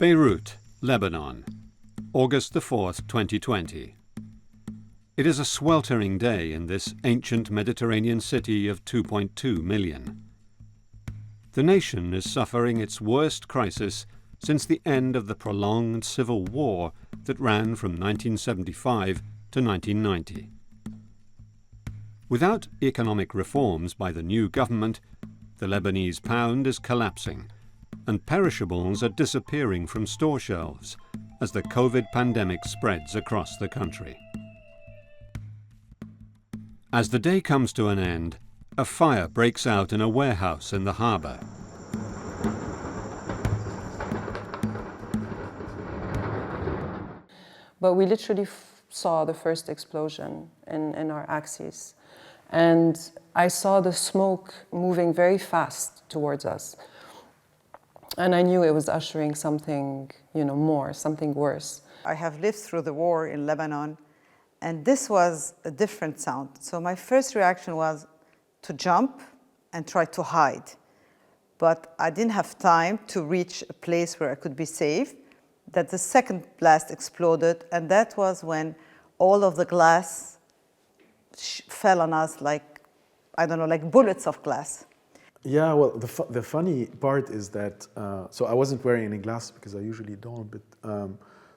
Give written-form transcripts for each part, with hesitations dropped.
Beirut, Lebanon, August the 4th, 2020. It is a sweltering day in this ancient Mediterranean city of 2.2 million. The nation is suffering its worst crisis since the end of the prolonged civil war that ran from 1975 to 1990. Without economic reforms by the new government, the Lebanese pound is collapsing, and perishables are disappearing from store shelves as the COVID pandemic spreads across the country. As the day comes to an end, a fire breaks out in a warehouse in the harbour. But we literally saw the first explosion in our axis. And I saw the smoke moving very fast towards us. And I knew it was ushering something, more, something worse. I have lived through the war in Lebanon, and this was a different sound. So my first reaction was to jump and try to hide. But I didn't have time to reach a place where I could be safe. That the second blast exploded, and that was when all of the glass fell on us like bullets of glass. Yeah, well, the funny part is that, so I wasn't wearing any glasses because I usually don't, but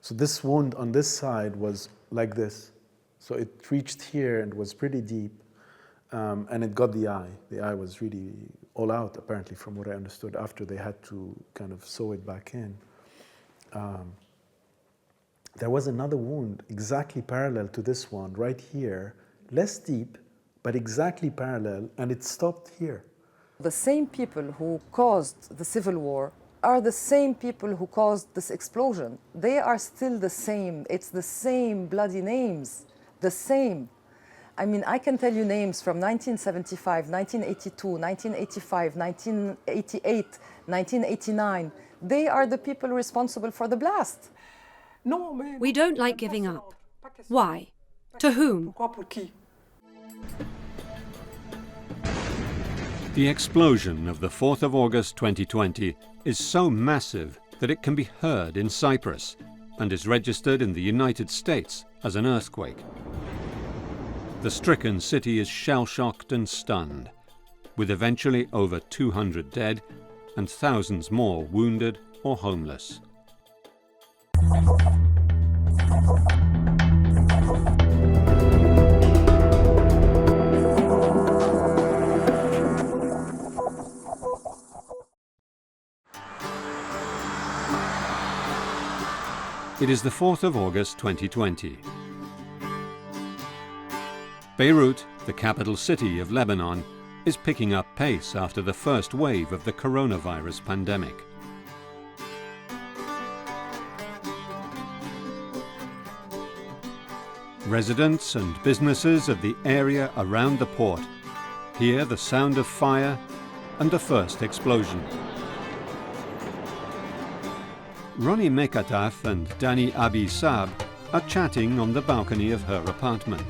so this wound on this side was like this. So it reached here and was pretty deep, and it got the eye. The eye was really all out, apparently, from what I understood, after they had to kind of sew it back in. There was another wound exactly parallel to this one, right here, less deep, but exactly parallel, and it stopped here. The same people who caused the civil war are the same people who caused this explosion. They are still the same. It's the same bloody names, the same. I mean, I can tell you names from 1975, 1982, 1985, 1988, 1989. They are the people responsible for the blast. We don't like giving up. Why? To whom? The explosion of the 4th of August 2020 is so massive that it can be heard in Cyprus and is registered in the United States as an earthquake. The stricken city is shell-shocked and stunned, with eventually over 200 dead and thousands more wounded or homeless. It is the 4th of August 2020. Beirut, the capital city of Lebanon, is picking up pace after the first wave of the coronavirus pandemic. Residents and businesses of the area around the port hear the sound of fire and the first explosion. Ronnie Mekataf and Dani Abi Saab are chatting on the balcony of her apartment.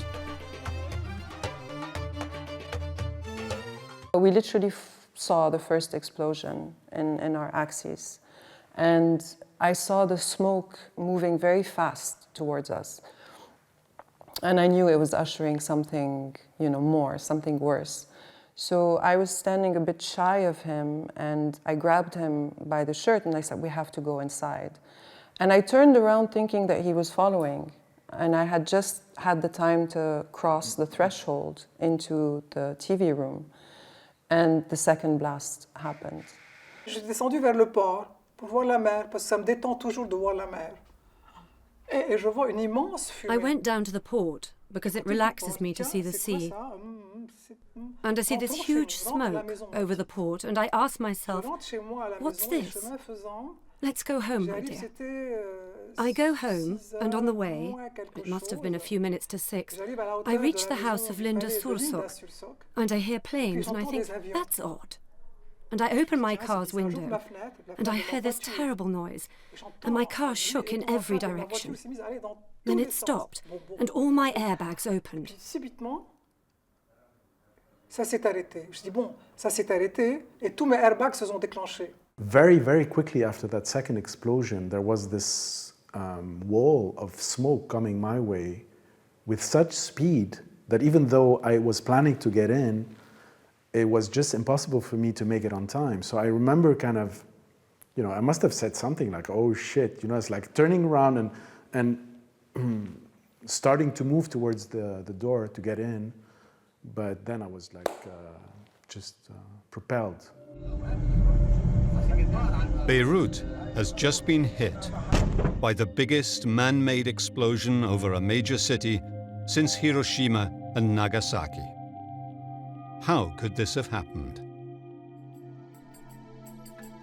We literally saw the first explosion in our axis. And I saw the smoke moving very fast towards us. And I knew it was ushering something, more, something worse. So I was standing a bit shy of him, and I grabbed him by the shirt and I said, "We have to go inside." And I turned around thinking that he was following. And I had just had the time to cross the threshold into the TV room. And the second blast happened. J'ai descendu vers le port pour voir la mer, parce que ça me détend toujours de voir la mer. Et je vois une immense fumée. I went down to the port because it relaxes me to see the sea. And I see this huge smoke over the port, and I ask myself, what's this? Let's go home, my dear. I go home, and on the way, it must have been a few minutes to 6, I reach the house of Linda Sursok, and I hear planes, and I think, that's odd. And I open my car's window, and I hear this terrible noise, and my car shook in every direction. Then it stopped, and all my airbags opened. Ça s'est arrêté. Je dis bon, ça s'est arrêté, et tous mes airbags se sont déclenchés. Very, very quickly after that second explosion, there was this wall of smoke coming my way with such speed that even though I was planning to get in, it was just impossible for me to make it on time. So I remember kind of, I must have said something like, oh shit, it's like turning around and starting to move towards the door to get in. But then I was like just propelled. Beirut has just been hit by the biggest man-made explosion over a major city since Hiroshima and Nagasaki. How could this have happened?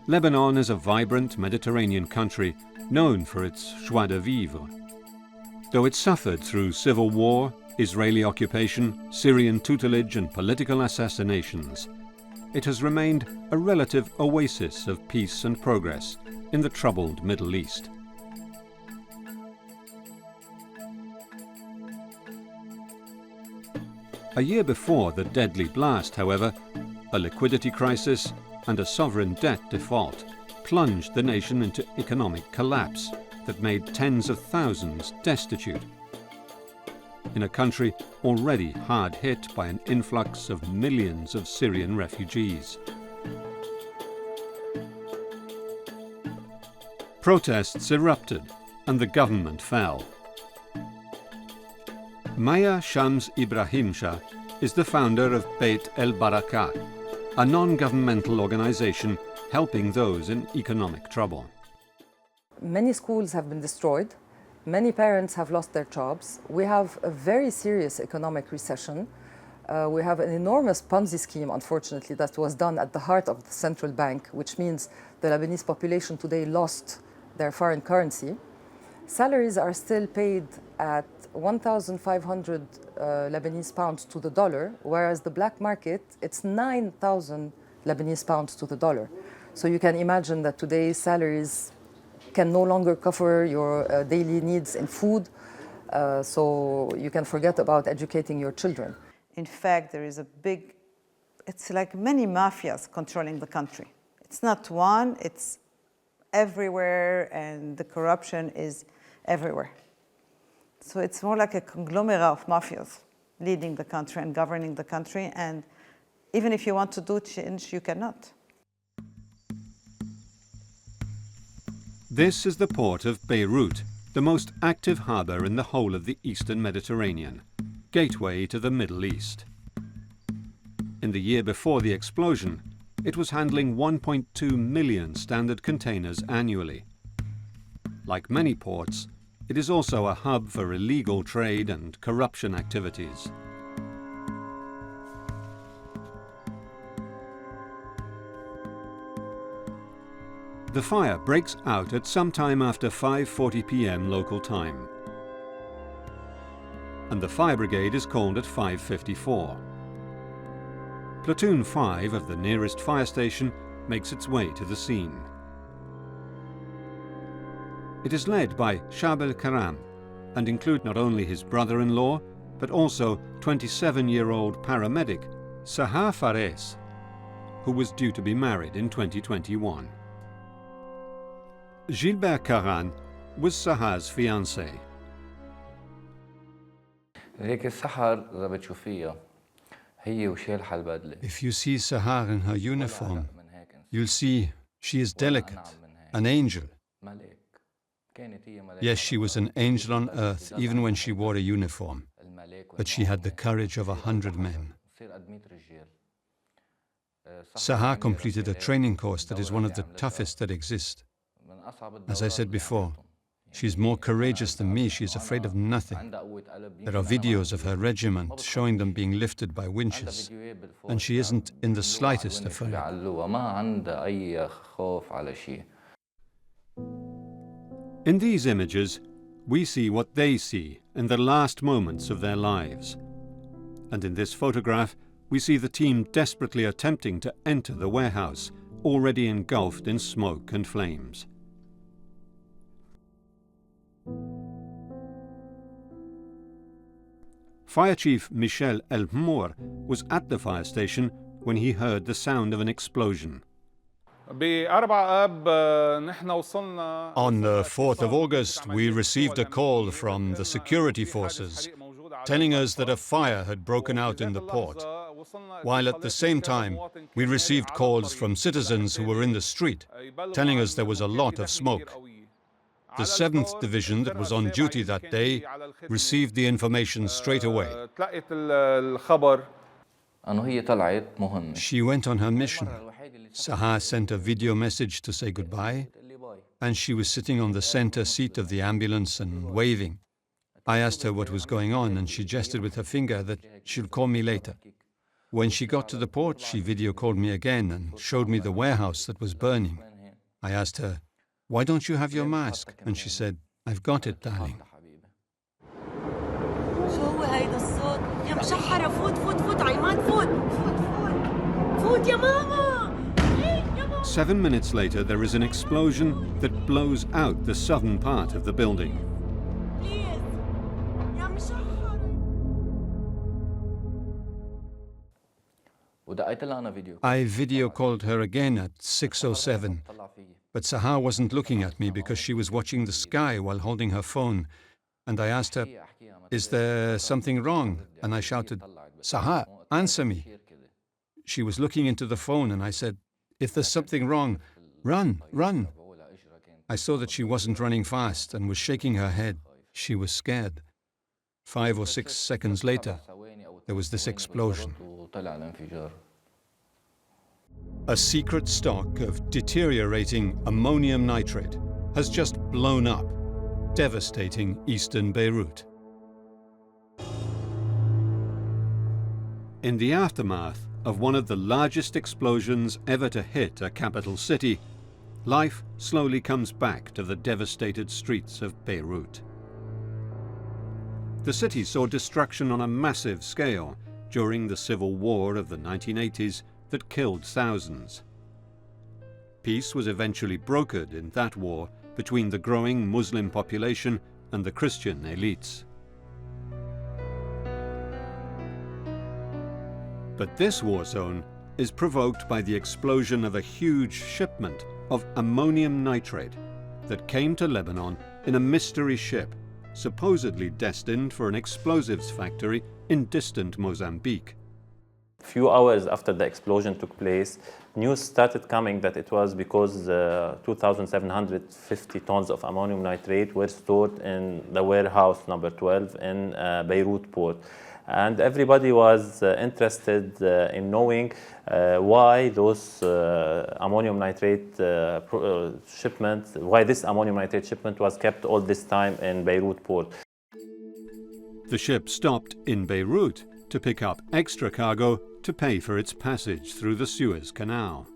Lebanon is a vibrant Mediterranean country known for its joie de vivre. Though it suffered through civil war, Israeli occupation, Syrian tutelage and political assassinations, it has remained a relative oasis of peace and progress in the troubled Middle East. A year before the deadly blast, however, a liquidity crisis and a sovereign debt default plunged the nation into economic collapse that made tens of thousands destitute. In a country already hard hit by an influx of millions of Syrian refugees. Protests erupted and the government fell. Maya Shams Ibrahim Shah is the founder of Beit El Barakat, a non-governmental organization helping those in economic trouble. Many schools have been destroyed. Many parents have lost their jobs. We have a very serious economic recession. We have an enormous Ponzi scheme, unfortunately, that was done at the heart of the central bank, which means the Lebanese population today lost their foreign currency. Salaries are still paid at 1,500 Lebanese pounds to the dollar, whereas the black market, it's 9,000 Lebanese pounds to the dollar. So you can imagine that today's salaries can no longer cover your daily needs in food, so you can forget about educating your children. In fact, there is it's like many mafias controlling the country. It's not one, it's everywhere, and the corruption is everywhere. So it's more like a conglomerate of mafias leading the country and governing the country, and even if you want to do change, you cannot. This is the port of Beirut, the most active harbour in the whole of the eastern Mediterranean, gateway to the Middle East. In the year before the explosion, it was handling 1.2 million standard containers annually. Like many ports, it is also a hub for illegal trade and corruption activities. The fire breaks out at some time after 5:40 p.m. local time, and the fire brigade is called at 5:54. Platoon 5 of the nearest fire station makes its way to the scene. It is led by Shab el-Karam and includes not only his brother-in-law, but also 27-year-old paramedic Sahar Fares, who was due to be married in 2021. Gilbert Karan was Sahar's fiancé. If you see Sahar in her uniform, you'll see she is delicate, an angel. Yes, she was an angel on earth even when she wore a uniform, but she had the courage of 100 men. Sahar completed a training course that is one of the toughest that exist. As I said before, she is more courageous than me. She is afraid of nothing. There are videos of her regiment showing them being lifted by winches, and she isn't in the slightest afraid. In these images, we see what they see in the last moments of their lives. And in this photograph, we see the team desperately attempting to enter the warehouse, already engulfed in smoke and flames. Fire Chief Michel Elmour was at the fire station when he heard the sound of an explosion. On the 4th of August, we received a call from the security forces telling us that a fire had broken out in the port, while at the same time we received calls from citizens who were in the street telling us there was a lot of smoke. The 7th Division that was on duty that day received the information straight away. She went on her mission. Sahar sent a video message to say goodbye, and she was sitting on the center seat of the ambulance and waving. I asked her what was going on, and she gestured with her finger that she'd call me later. When she got to the port, she video called me again and showed me the warehouse that was burning. I asked her, "Why don't you have your mask?" And she said, "I've got it, darling." 7 minutes later, there is an explosion that blows out the southern part of the building. I video called her again at 6:07, but Sahar wasn't looking at me because she was watching the sky while holding her phone. And I asked her, "Is there something wrong?" And I shouted, "Sahar, answer me." She was looking into the phone, and I said, "If there's something wrong, run, run." I saw that she wasn't running fast and was shaking her head. She was scared. 5 or 6 seconds later, there was this explosion. A secret stock of deteriorating ammonium nitrate has just blown up, devastating eastern Beirut. In the aftermath of one of the largest explosions ever to hit a capital city, life slowly comes back to the devastated streets of Beirut. The city saw destruction on a massive scale during the civil war of the 1980s that killed thousands. Peace was eventually brokered in that war between the growing Muslim population and the Christian elites. But this war zone is provoked by the explosion of a huge shipment of ammonium nitrate that came to Lebanon in a mystery ship, supposedly destined for an explosives factory in distant Mozambique. A few hours after the explosion took place, news started coming that it was because 2,750 tons of ammonium nitrate were stored in the warehouse number 12 in Beirut port. And everybody was interested in knowing why those ammonium nitrate shipment, why this ammonium nitrate shipment was kept all this time in Beirut port. The ship stopped in Beirut to pick up extra cargo to pay for its passage through the Suez Canal.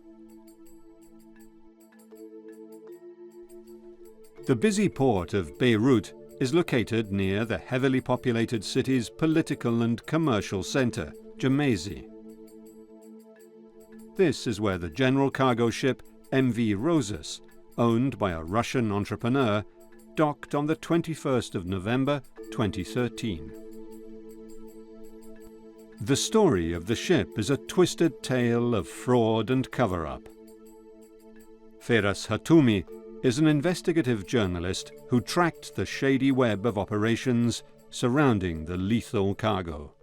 The busy port of Beirut is located near the heavily populated city's political and commercial center, Gemasi. This is where the general cargo ship MV Rosas, owned by a Russian entrepreneur, docked on the 21st of November 2013. The story of the ship is a twisted tale of fraud and cover-up. Feras Hatoumi is an investigative journalist who tracked the shady web of operations surrounding the lethal cargo.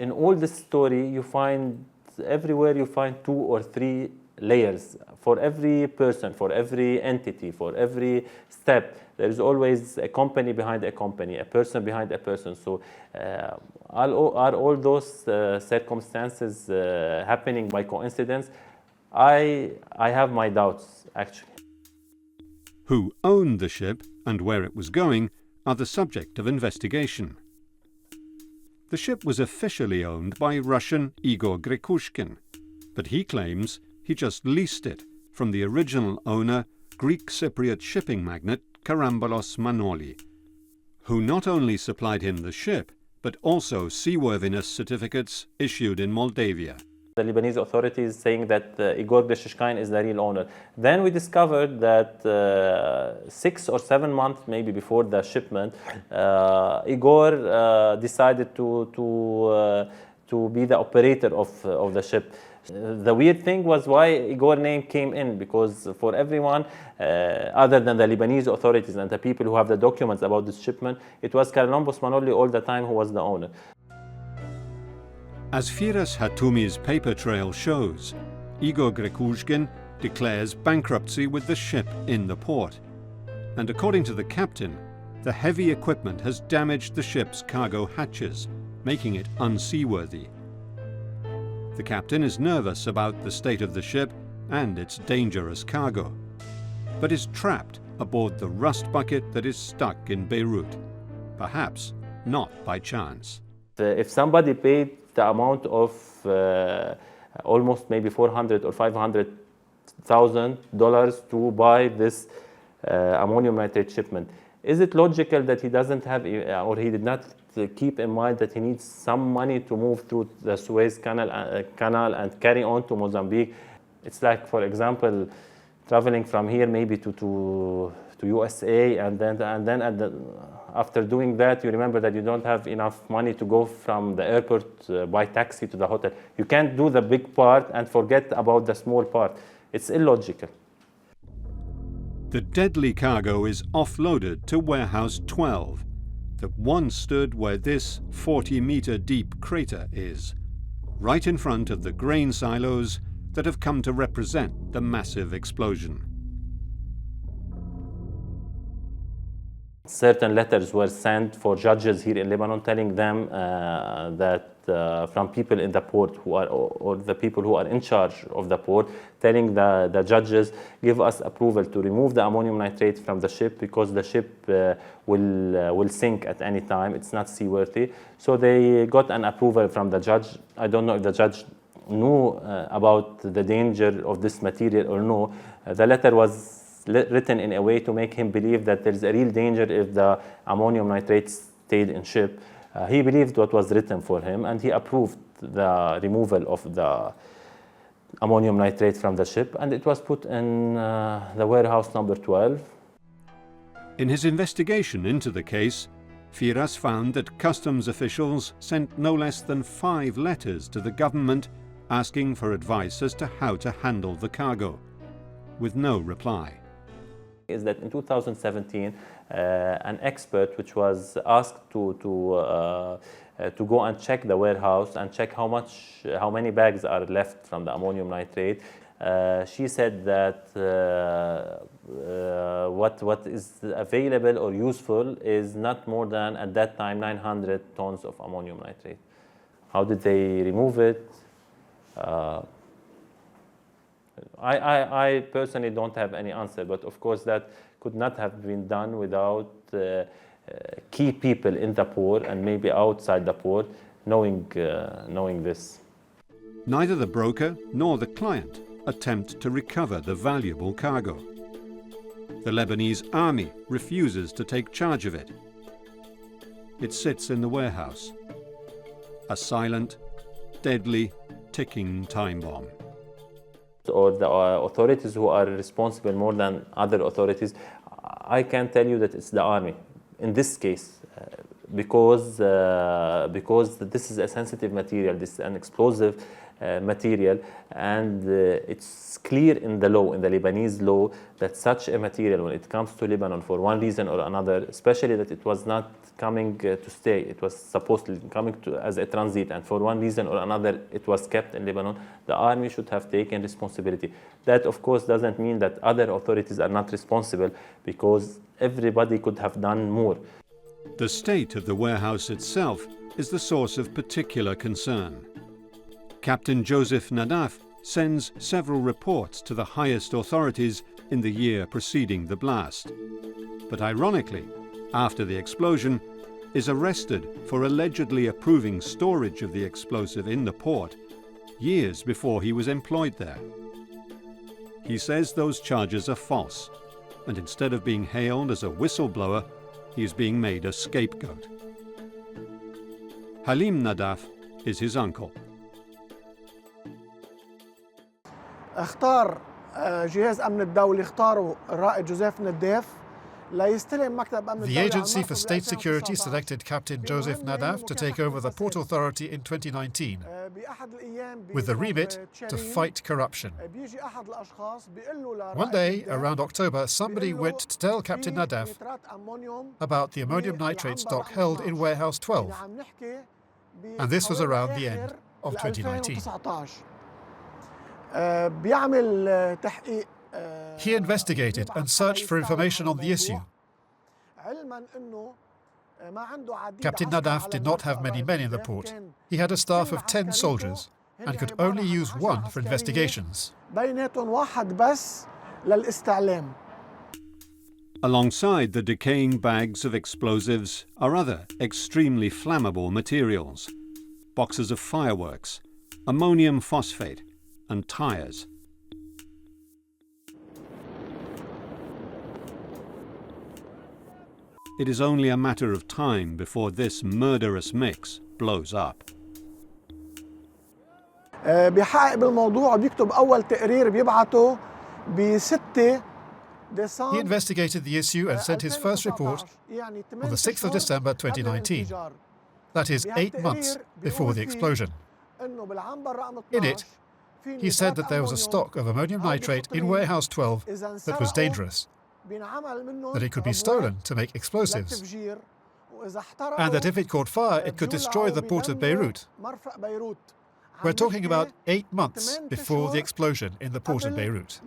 In all this story, you find everywhere you find 2 or 3 layers. For every person, for every entity, for every step, there is always a company behind a company, a person behind a person. So are all those circumstances happening by coincidence? I have my doubts, actually. Who owned the ship and where it was going are the subject of investigation. The ship was officially owned by Russian Igor Grekushkin, but he claims he just leased it from the original owner, Greek Cypriot shipping magnate Karambolos Manoli, who not only supplied him the ship, but also seaworthiness certificates issued in Moldavia. The Lebanese authorities saying that Igor Grekushkin is the real owner. Then we discovered that 6 or 7 months maybe before the shipment, Igor decided to be the operator of the ship. The weird thing was why Igor name came in, because for everyone other than the Lebanese authorities and the people who have the documents about this shipment, it was Karlombos Manoli all the time who was the owner. As Firas Hatumi's paper trail shows, Igor Grekushkin declares bankruptcy with the ship in the port. And according to the captain, the heavy equipment has damaged the ship's cargo hatches, making it unseaworthy. The captain is nervous about the state of the ship and its dangerous cargo, but is trapped aboard the rust bucket that is stuck in Beirut, perhaps not by chance. If somebody paid the amount of almost maybe $400,000 or $500,000 to buy this ammonium nitrate shipment, is it logical that he doesn't have, or he did not keep in mind that he needs some money to move through the Suez Canal and carry on to Mozambique? It's like, for example, traveling from here maybe to USA, and then after doing that, you remember that you don't have enough money to go from the airport by taxi to the hotel. You can't do the big part and forget about the small part. It's illogical. The deadly cargo is offloaded to Warehouse 12, that once stood where this 40-meter deep crater is, right in front of the grain silos that have come to represent the massive explosion. Certain letters were sent for judges here in Lebanon telling them that from people in the port who are, or the people who are in charge of the port, telling the judges, give us approval to remove the ammonium nitrate from the ship because the ship will sink at any time. It's not seaworthy. So they got an approval from the judge. I don't know if the judge knew about the danger of this material or no. The letter was written in a way to make him believe that there is a real danger if the ammonium nitrate stayed in ship. He believed what was written for him, and he approved the removal of the ammonium nitrate from the ship, and it was put in the warehouse number 12. In his investigation into the case, Firas found that customs officials sent no less than 5 letters to the government asking for advice as to how to handle the cargo, with no reply. Is that in 2017, an expert which was asked to go and check the warehouse and check how many bags are left from the ammonium nitrate. She said that what is available or useful is not more than, at that time, 900 tons of ammonium nitrate. How did they remove it? I personally don't have any answer, but of course that could not have been done without key people in the port and maybe outside the port knowing this. Neither the broker nor the client attempt to recover the valuable cargo. The Lebanese army refuses to take charge of it. It sits in the warehouse, a silent, deadly, ticking time bomb. Or the authorities who are responsible more than other authorities, I can tell you that it's the army in this case, because this is a sensitive material, this is an explosive material, and it's clear in the law, in the Lebanese law, that such a material, when it comes to Lebanon for one reason or another, especially that it was not coming to stay, it was supposedly coming as a transit, and for one reason or another it was kept in Lebanon, the army should have taken responsibility. That of course doesn't mean that other authorities are not responsible, because everybody could have done more. The state of the warehouse itself is the source of particular concern. Captain Joseph Nadaf sends several reports to the highest authorities in the year preceding the blast, but ironically, after the explosion, is arrested for allegedly approving storage of the explosive in the port years before he was employed there. He says those charges are false, and instead of being hailed as a whistleblower, he is being made a scapegoat. Halim Nadaf is his uncle. اختار جهاز أمن الدولي اختاروا الرائد جوزيف نداف. The Agency for State Security selected Captain Joseph Nadaf to take over the Port Authority in 2019. with the remit to fight corruption. One day, around October, somebody went to tell Captain Nadaf about the ammonium nitrate stock held in Warehouse 12, and this was around the end of 2019. He investigated and searched for information on the issue. Captain Nadaf did not have many men in the port. He had a staff of 10 soldiers and could only use one for investigations. Alongside the decaying bags of explosives are other extremely flammable materials: boxes of fireworks, ammonium phosphate, and tires. It is only a matter of time before this murderous mix blows up. بيحقق بالموضوع وبيكتب أول تقرير بيبعته ب6 He investigated the issue and sent his first report on the 6th of December 2019. That is 8 months before the explosion. In it, he said that there was a stock of ammonium nitrate in Warehouse 12 that was dangerous, that it could be stolen to make explosives, and that if it caught fire, it could destroy the port of Beirut. We're talking about 8 months before the explosion in the port of Beirut.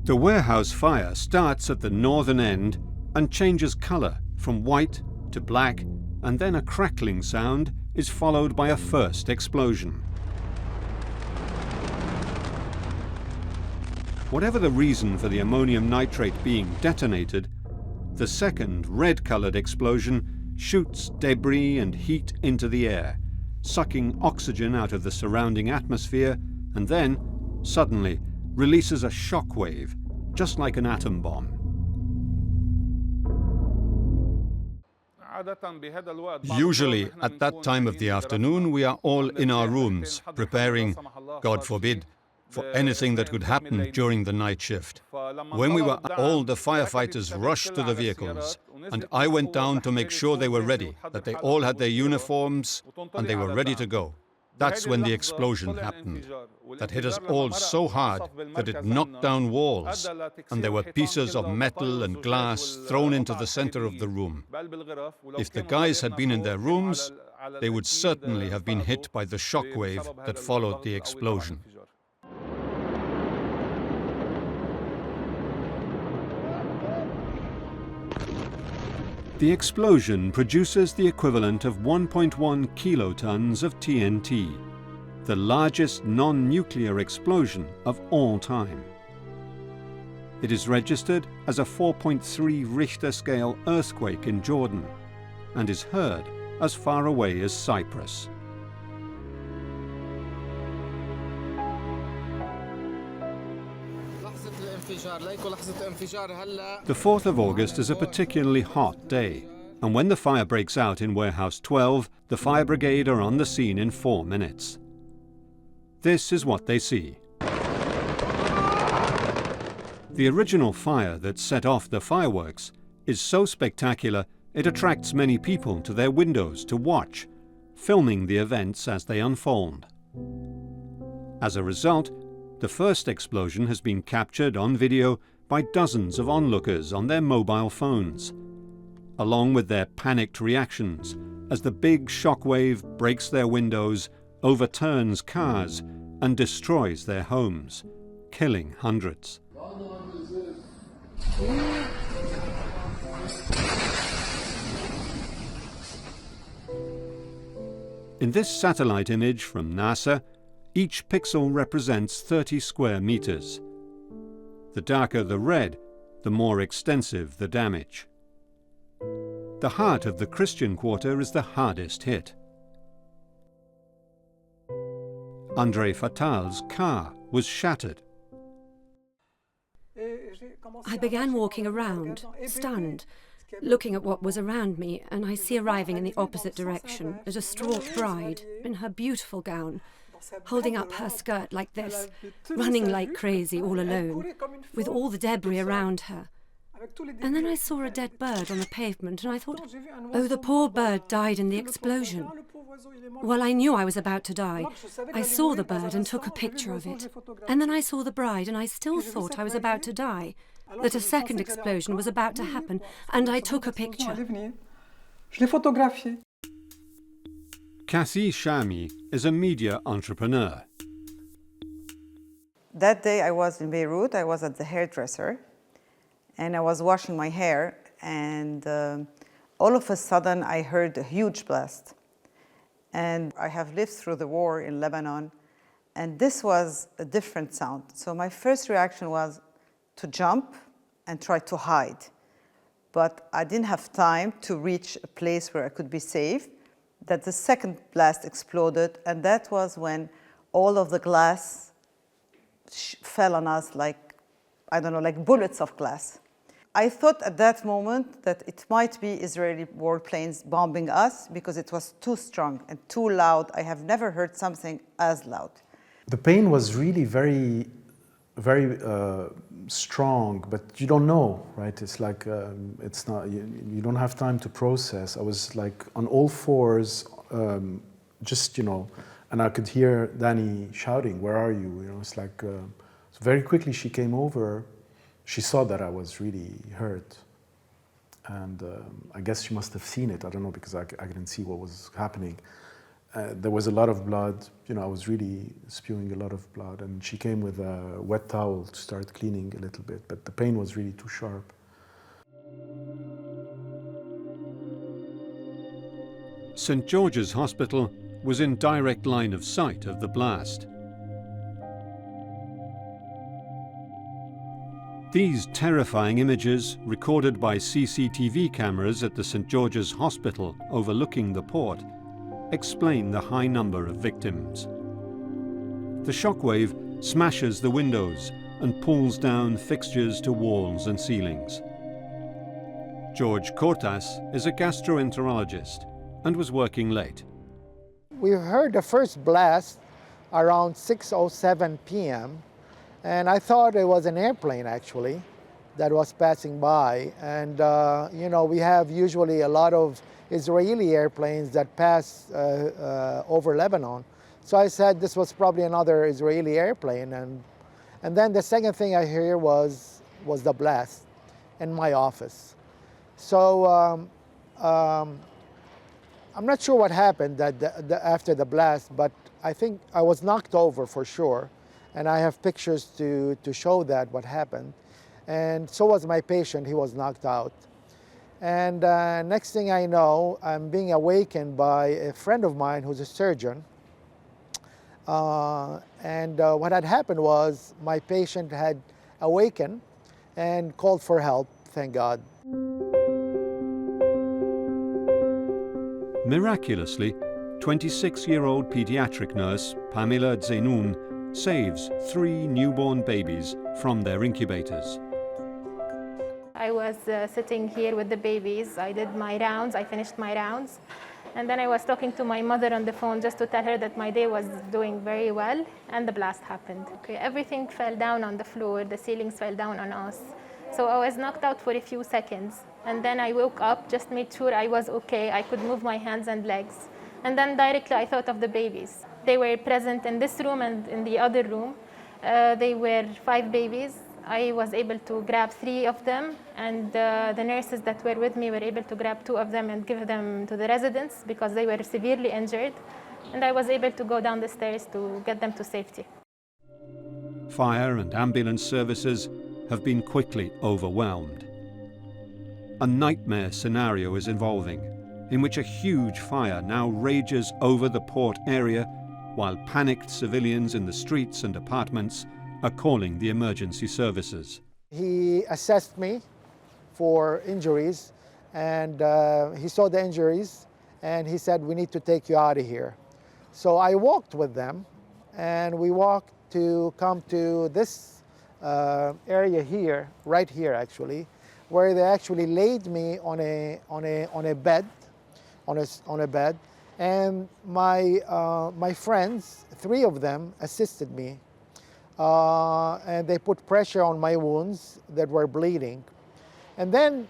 The warehouse fire starts at the northern end and changes colour from white to black, and then a crackling sound is followed by a first explosion. Whatever the reason for the ammonium nitrate being detonated, the second red-coloured explosion shoots debris and heat into the air, sucking oxygen out of the surrounding atmosphere, and then, suddenly, releases a shock wave, just like an atom bomb. Usually, at that time of the afternoon, we are all in our rooms, preparing, God forbid, for anything that could happen during the night shift. When we were all the firefighters rushed to the vehicles, and I went down to make sure they were ready, that they all had their uniforms and they were ready to go. That's when the explosion happened. That hit us all so hard that it knocked down walls, and there were pieces of metal and glass thrown into the center of the room. If the guys had been in their rooms, they would certainly have been hit by the shock wave that followed the explosion. The explosion produces the equivalent of 1.1 kilotons of TNT, the largest non-nuclear explosion of all time. It is registered as a 4.3 Richter scale earthquake in Jordan and is heard as far away as Cyprus. The 4th of August is a particularly hot day, and when the fire breaks out in Warehouse 12, the fire brigade are on the scene in 4 minutes. This is what they see. The original fire that set off the fireworks is so spectacular it attracts many people to their windows to watch, filming the events as they unfold. As a result, the first explosion has been captured on video by dozens of onlookers on their mobile phones, along with their panicked reactions as the big shockwave breaks their windows, overturns cars, and destroys their homes, killing hundreds. In this satellite image from NASA, each pixel represents 30 square meters. The darker the red, the more extensive the damage. The heart of the Christian quarter is the hardest hit. André Fatal's car was shattered. I began walking around, stunned, looking at what was around me, and I see arriving in the opposite direction a distraught bride in her beautiful gown, holding up her skirt like this, running like crazy all alone, with all the debris around her. And then I saw a dead bird on the pavement and I thought, oh, the poor bird died in the explosion. Well, I knew I was about to die. I saw the bird and took a picture of it. And then I saw the bride and I still thought I was about to die, that a second explosion was about to happen, and I took a picture. Kathy Shami is a media entrepreneur. That day I was in Beirut, I was at the hairdresser, and I was washing my hair, and all of a sudden I heard a huge blast. And I have lived through the war in Lebanon, and this was a different sound. So my first reaction was to jump and try to hide. But I didn't have time to reach a place where I could be safe, that the second blast exploded, and that was when all of the glass fell on us like, I don't know, like bullets of glass. I thought at that moment that it might be Israeli warplanes bombing us because it was too strong and too loud. I have never heard something as loud. The pain was really very, very strong, but you don't know, right? It's like, it's not, you don't have time to process. I was like on all fours, just, you know, and I could hear Danny shouting, "Where are you?" You know, it's like, so very quickly she came over. She saw that I was really hurt, and I guess she must have seen it. I don't know, because I couldn't see what was happening. There was a lot of blood. You know, I was really spewing a lot of blood, and she came with a wet towel to start cleaning a little bit, but the pain was really too sharp. St. George's Hospital was in direct line of sight of the blast. These terrifying images, recorded by CCTV cameras at the St. George's Hospital overlooking the port, explain the high number of victims. The shockwave smashes the windows and pulls down fixtures to walls and ceilings. George Cortas is a gastroenterologist and was working late. We heard the first blast around 6:07 p.m. and I thought it was an airplane actually that was passing by. And you know, we have usually a lot of Israeli airplanes that pass over Lebanon. So I said this was probably another Israeli airplane. And then the second thing I hear was the blast in my office. So I'm not sure what happened after the blast, but I think I was knocked over for sure. And I have pictures to show that what happened. And so was my patient, he was knocked out. And next thing I know, I'm being awakened by a friend of mine who's a surgeon. What had happened was my patient had awakened and called for help, thank God. Miraculously, 26-year-old pediatric nurse Pamela Zenoun saves 3 newborn babies from their incubators. I was sitting here with the babies. I did my rounds, I finished my rounds. And then I was talking to my mother on the phone just to tell her that my day was doing very well, and the blast happened. Okay, everything fell down on the floor, the ceilings fell down on us. So I was knocked out for a few seconds. And then I woke up, just made sure I was okay. I could move my hands and legs. And then directly I thought of the babies. They were present in this room and in the other room. They were 5 babies. I was able to grab 3 of them, and the nurses that were with me were able to grab 2 of them and give them to the residents because they were severely injured. And I was able to go down the stairs to get them to safety. Fire and ambulance services have been quickly overwhelmed. A nightmare scenario is evolving, in which a huge fire now rages over the port area, while panicked civilians in the streets and apartments are calling the emergency services. He assessed me for injuries, and he saw the injuries, and he said, "We need to take you out of here." So I walked with them, and we walked to come to this area here, right here actually, where they actually laid me on a bed, and my friends, 3 of them, assisted me, and they put pressure on my wounds that were bleeding, And then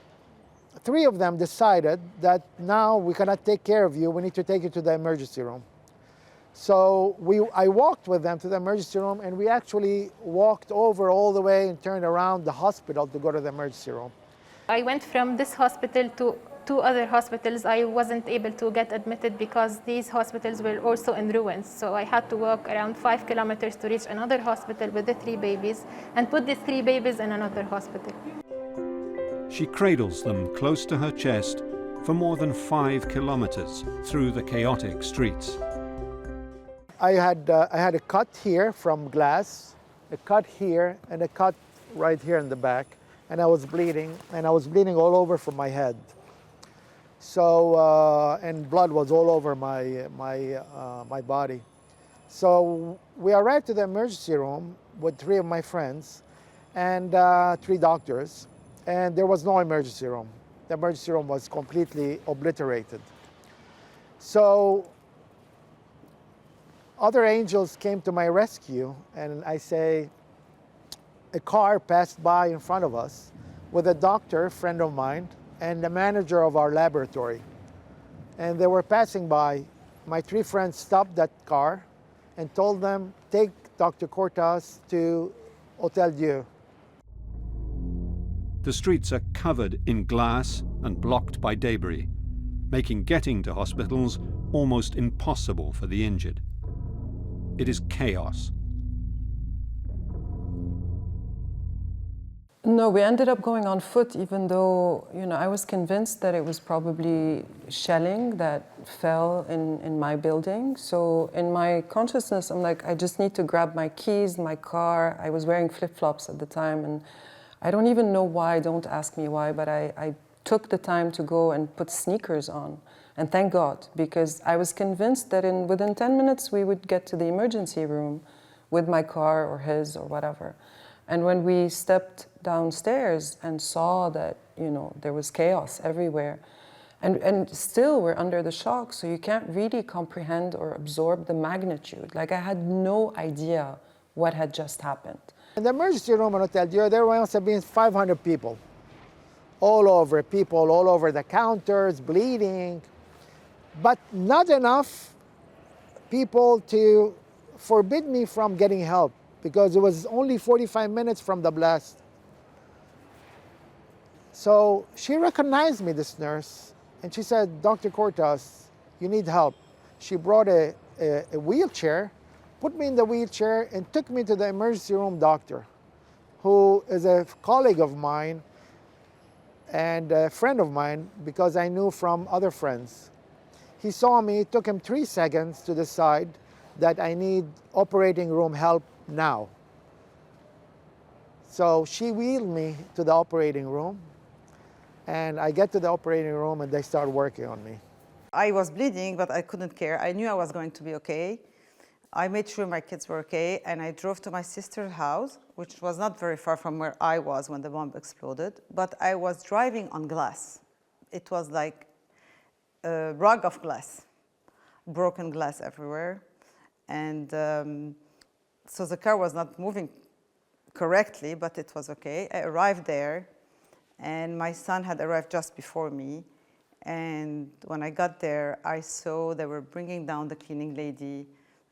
3 of them decided that now we cannot take care of you, we need to take you to the emergency room. So I walked with them to the emergency room, and we actually walked over all the way and turned around the hospital to go to the emergency room. I went from this hospital to 2 other hospitals. I wasn't able to get admitted because these hospitals were also in ruins. So I had to walk around 5 kilometers to reach another hospital with the 3 babies and put these 3 babies in another hospital. She cradles them close to her chest for more than 5 kilometers through the chaotic streets. I had a cut here from glass, a cut here, and a cut right here in the back, and I was bleeding all over from my head. So, and blood was all over my body. So we arrived to the emergency room with 3 of my friends and 3 doctors, and there was no emergency room. The emergency room was completely obliterated. So other angels came to my rescue, and I say, a car passed by in front of us with a doctor, a friend of mine, and the manager of our laboratory. And they were passing by. My 3 friends stopped that car and told them, take Dr. Cortas to Hotel Dieu. The streets are covered in glass and blocked by debris, making getting to hospitals almost impossible for the injured. It is chaos. No, we ended up going on foot, even though, I was convinced that it was probably shelling that fell in my building. So in my consciousness, I'm like, I just need to grab my keys, my car. I was wearing flip-flops at the time, and I don't even know why, don't ask me why, but I took the time to go and put sneakers on. And thank God, because I was convinced that within 10 minutes we would get to the emergency room with my car or his or whatever. And when we stepped downstairs and saw that, there was chaos everywhere, and still we're under the shock, so you can't really comprehend or absorb the magnitude. Like, I had no idea what had just happened. In the emergency room at Hotel Dieu, there must have been 500 people all over the counters, bleeding, but not enough people to forbid me from getting help, because it was only 45 minutes from the blast. So she recognized me, this nurse, and she said, Dr. Cortas, you need help. She brought a wheelchair, put me in the wheelchair, and took me to the emergency room doctor, who is a colleague of mine and a friend of mine, because I knew from other friends. He saw me, it took him 3 seconds to decide that I need operating room help now. So she wheeled me to the operating room, and I get to the operating room and they start working on me. I was bleeding, but I couldn't care. I knew I was going to be okay. I made sure my kids were okay, and I drove to my sister's house, which was not very far from where I was when the bomb exploded, but I was driving on glass. It was like a rug of glass, broken glass everywhere. And so the car was not moving correctly, but it was okay. I arrived there, and my son had arrived just before me. And when I got there, I saw they were bringing down the cleaning lady.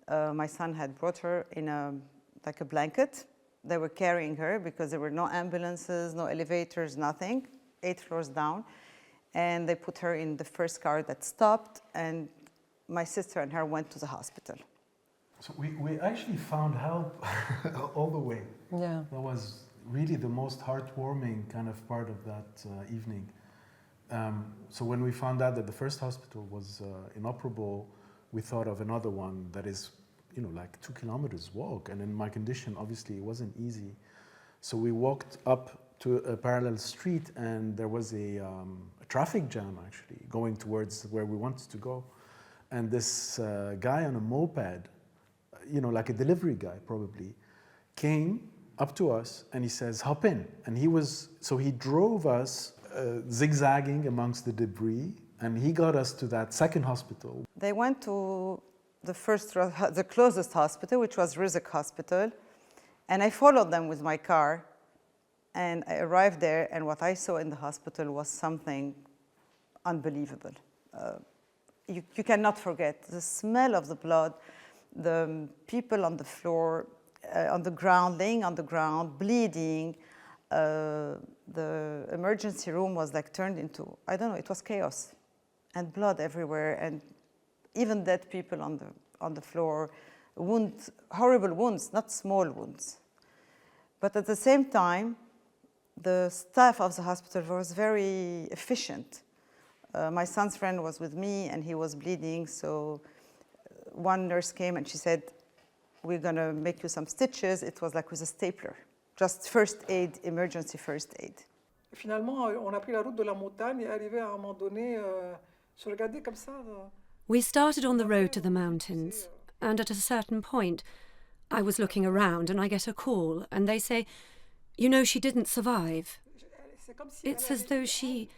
My son had brought her in like a blanket. They were carrying her because there were no ambulances, no elevators, nothing, 8 floors down. And they put her in the first car that stopped, and my sister and her went to the hospital. So we actually found help all the way. Yeah. That was really the most heartwarming kind of part of that evening. So when we found out that the first hospital was inoperable, we thought of another one that is, like 2 kilometers walk. And in my condition, obviously, it wasn't easy. So we walked up to a parallel street, and there was a traffic jam, actually, going towards where we wanted to go. And this guy on a moped, like a delivery guy probably, came up to us and he says, hop in. And he drove us zigzagging amongst the debris, and he got us to that second hospital. They went to the closest hospital, which was Rizk Hospital, and I followed them with my car. And I arrived there, and what I saw in the hospital was something unbelievable. You cannot forget the smell of the blood, the people on the floor, on the ground, laying on the ground, bleeding. The emergency room was like turned into, I don't know, it was chaos, and blood everywhere, and even dead people on the floor, wounds, horrible wounds, not small wounds. But at the same time, the staff of the hospital was very efficient. My son's friend was with me, and he was bleeding, so one nurse came and she said, we're going to make you some stitches. It was like with a stapler, just first aid, emergency first aid. Finalement, on a pris la route de la montagne et arrivé à un moment donné, je regardais comme ça. We started on the road to the mountains, and at a certain point, I was looking around and I get a call, and they say, you know, she didn't survive. It's as though she,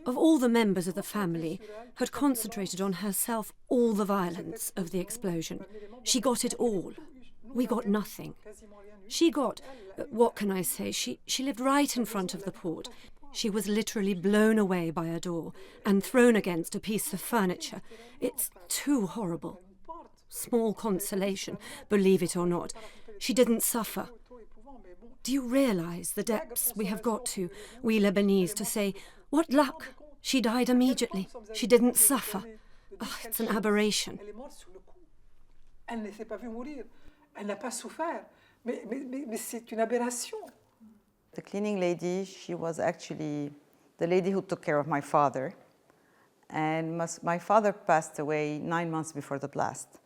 of all the members of the family, had concentrated on herself all the violence of the explosion. She got it all. We got nothing. She got, what can I say, she lived right in front of the port. She was literally blown away by a door and thrown against a piece of furniture. It's too horrible. Small consolation, believe it or not. She didn't suffer. Do you realise the depths we have got to, we Lebanese, to say, what luck! She died immediately. She didn't suffer. Oh, it's an aberration. Elle ne s'est pas vue mourir. Elle n'a pas souffert. Mais c'est une aberration. The cleaning lady, she was actually the lady who took care of my father. And my father passed away 9 months before the blast.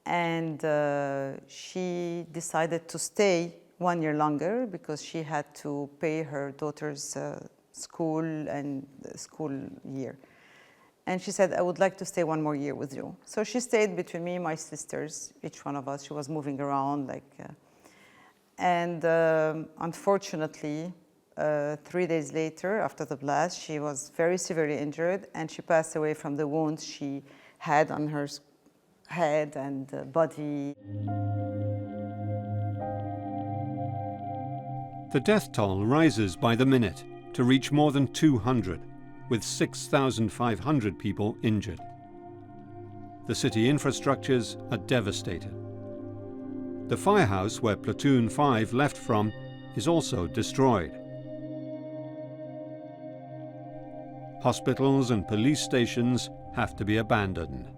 And she decided to stay 1 year longer because she had to pay her daughter's school and school year. And she said, I would like to stay 1 more year with you. So she stayed between me and my sisters, each one of us. She was moving around. And unfortunately, 3 days later, after the blast, she was very severely injured, and she passed away from the wounds she had on her head and body. The death toll rises by the minute to reach more than 200, with 6,500 people injured. The city infrastructures are devastated. The firehouse where Platoon 5 left from is also destroyed. Hospitals and police stations have to be abandoned.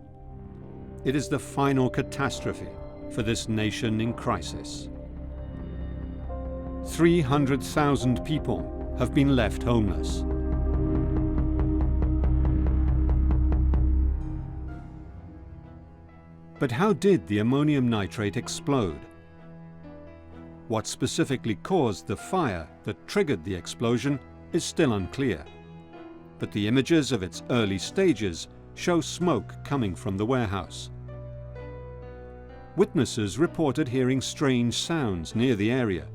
It is the final catastrophe for this nation in crisis. 300,000 people have been left homeless. But how did the ammonium nitrate explode? What specifically caused the fire that triggered the explosion is still unclear. But the images of its early stages show smoke coming from the warehouse. Witnesses reported hearing strange sounds near the area,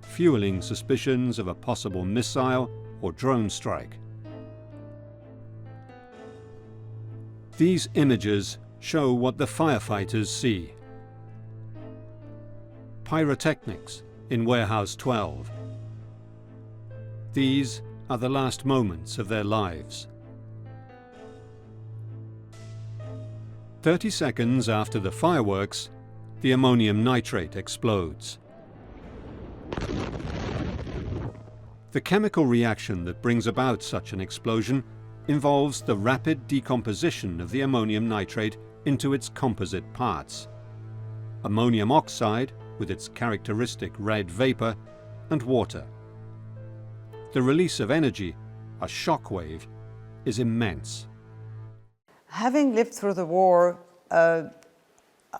fueling suspicions of a possible missile or drone strike. These images show what the firefighters see. Pyrotechnics in Warehouse 12. These are the last moments of their lives. 30 seconds after the fireworks, the ammonium nitrate explodes. The chemical reaction that brings about such an explosion involves the rapid decomposition of the ammonium nitrate into its composite parts: ammonium oxide with its characteristic red vapor, and water. The release of energy, a shock wave, is immense. Having lived through the war,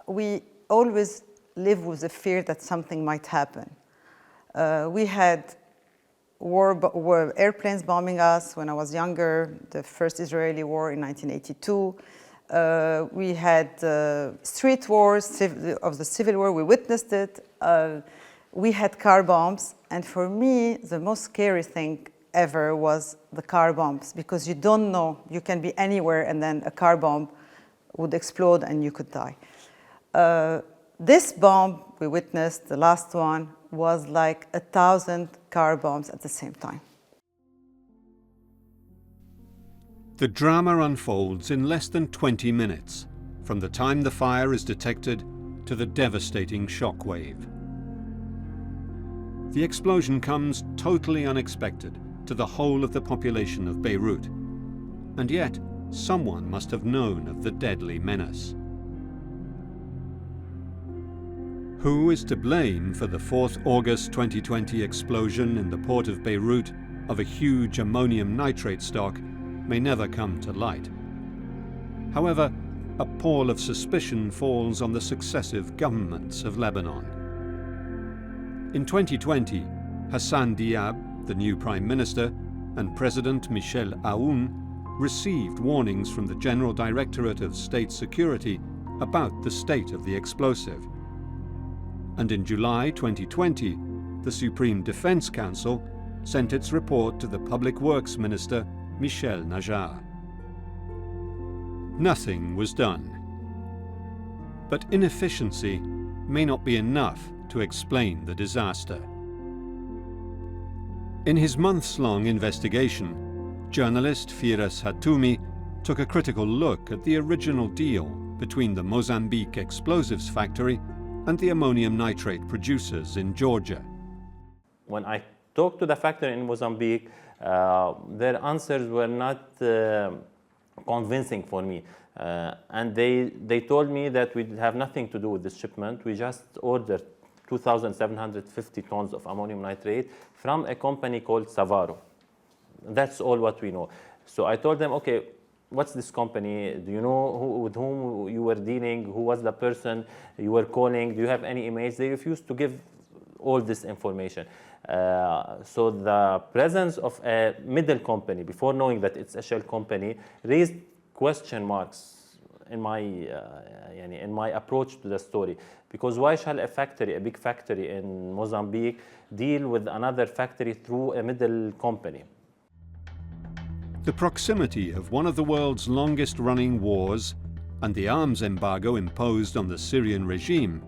we always live with the fear that something might happen. We had airplanes bombing us when I was younger, the first Israeli war in 1982. We had street wars of the Civil War. We witnessed it. We had car bombs. And for me, the most scary thing ever was the car bombs, because you don't know. You can be anywhere, and then a car bomb would explode and you could die. This bomb we witnessed, the last one, was like 1,000 car bombs at the same time. The drama unfolds in less than 20 minutes, from the time the fire is detected to the devastating shockwave. The explosion comes totally unexpected to the whole of the population of Beirut, and yet someone must have known of the deadly menace. Who is to blame for the 4th August 2020 explosion in the port of Beirut of a huge ammonium nitrate stock may never come to light. However, a pall of suspicion falls on the successive governments of Lebanon. In 2020, Hassan Diab, the new Prime Minister, and President Michel Aoun received warnings from the General Directorate of State Security about the state of the explosive. And in July 2020, the Supreme Defense Council sent its report to the Public Works Minister, Michel Najjar. Nothing was done. But inefficiency may not be enough to explain the disaster. In his months-long investigation, journalist Firas Hatoumi took a critical look at the original deal between the Mozambique explosives factory and the ammonium nitrate producers in Georgia. When I talked to the factory in Mozambique, their answers were not convincing for me. And they told me that we have nothing to do with this shipment. We just ordered 2,750 tons of ammonium nitrate from a company called Savaro. That's all what we know. So I told them, okay, what's this company? Do you know with whom you were dealing? Who was the person you were calling? Do you have any emails? They refused to give all this information. So the presence of a middle company, before knowing that it's a shell company, raised question marks in my approach to the story. Because why shall a factory, a big factory in Mozambique, deal with another factory through a middle company? The proximity of one of the world's longest-running wars and the arms embargo imposed on the Syrian regime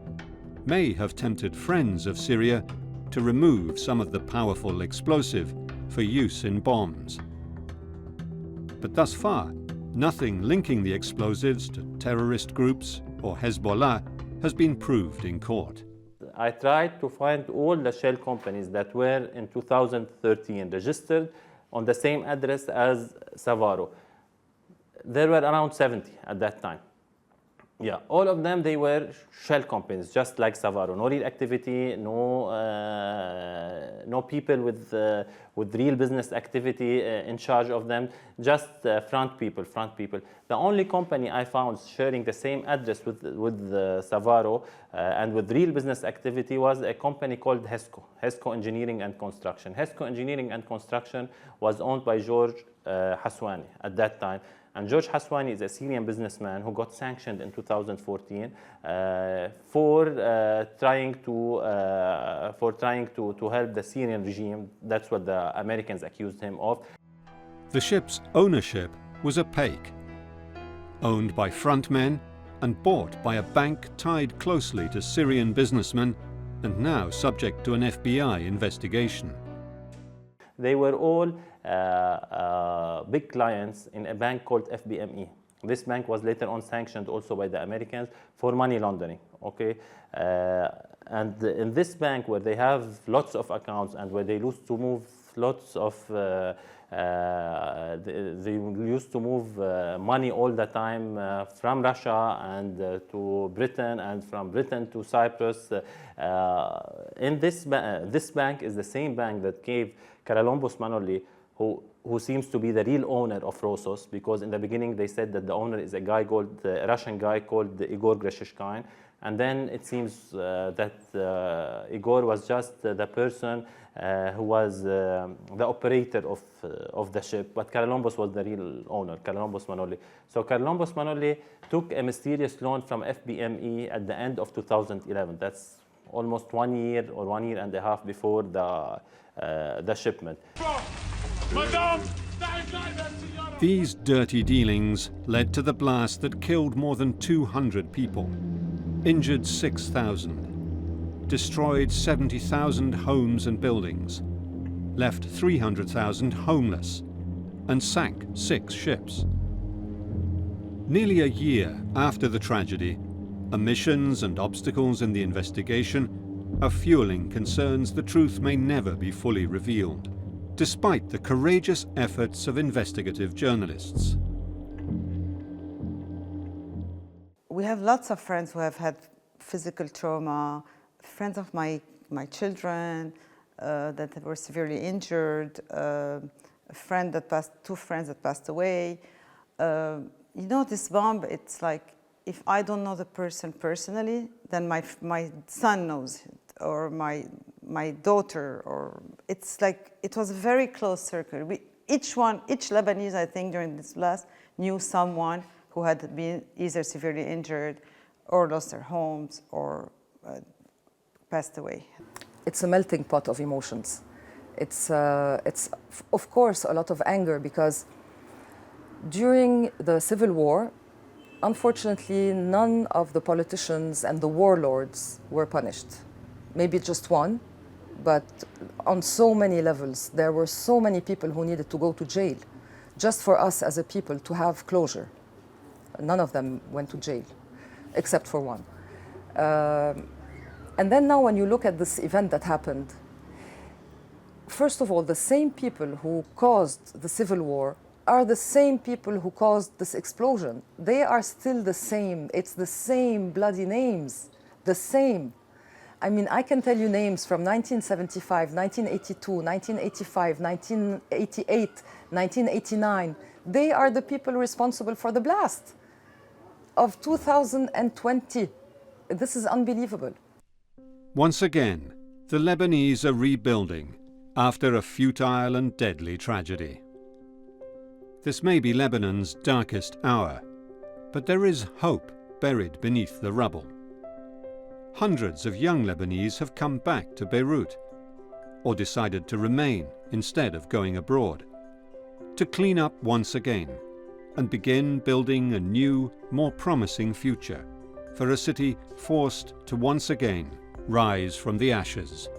may have tempted friends of Syria to remove some of the powerful explosive for use in bombs. But thus far, nothing linking the explosives to terrorist groups or Hezbollah has been proved in court. I tried to find all the shell companies that were in 2013 registered on the same address as Savaro. There were around 70 at that time. Yeah, all of them, they were shell companies, just like Savaro. No real activity, no people with real business activity in charge of them, just front people. The only company I found sharing the same address with Savaro and with real business activity was a company called Hesco Engineering and Construction. Hesco Engineering and Construction was owned by George Haswani at that time. And George Haswani is a Syrian businessman who got sanctioned in 2014 for trying to help the Syrian regime. That's what the Americans accused him of. The ship's ownership was opaque, owned by frontmen and bought by a bank tied closely to Syrian businessmen and now subject to an FBI investigation. They were all big clients in a bank called FBME. This bank was later on sanctioned also by the Americans for money laundering. Okay, and in this bank, where they have lots of accounts and where they used to move lots of they used to move money all the time from Russia and to Britain, and from Britain to Cyprus. In this bank is the same bank that gave Karalombos Manoli, who seems to be the real owner of Rosos, because in the beginning they said that the owner is a Russian guy called Igor Greshishkin, and then it seems that Igor was just the person who was the operator of the ship, but Karalombos was the real owner, Karalombos Manoli. So Karalombos Manoli took a mysterious loan from FBME at the end of 2011. That's almost 1 year or 1 year and a half before the shipment. These dirty dealings led to the blast that killed more than 200 people, injured 6,000, destroyed 70,000 homes and buildings, left 300,000 homeless, and sank 6 ships. Nearly a year after the tragedy, omissions and obstacles in the investigation are fueling concerns the truth may never be fully revealed, despite the courageous efforts of investigative journalists. We have lots of friends who have had physical trauma, friends of my children that were severely injured, two friends that passed away. You know, this bomb, it's like, if I don't know the person personally, then my son knows it, or my daughter, or it's like, it was a very close circle. Each Lebanese, I think, during this blast knew someone who had been either severely injured or lost their homes or passed away. It's a melting pot of emotions. It's of course a lot of anger, because during the civil war, unfortunately, none of the politicians and the warlords were punished. Maybe just one, but on so many levels, there were so many people who needed to go to jail just for us as a people to have closure. None of them went to jail, except for one. And then now when you look at this event that happened, first of all, the same people who caused the civil war are the same people who caused this explosion. They are still the same. It's the same bloody names, the same. I mean, I can tell you names from 1975, 1982, 1985, 1988, 1989. They are the people responsible for the blast of 2020. This is unbelievable. Once again, the Lebanese are rebuilding after a futile and deadly tragedy. This may be Lebanon's darkest hour, but there is hope buried beneath the rubble. Hundreds of young Lebanese have come back to Beirut, or decided to remain instead of going abroad, to clean up once again and begin building a new, more promising future for a city forced to once again rise from the ashes.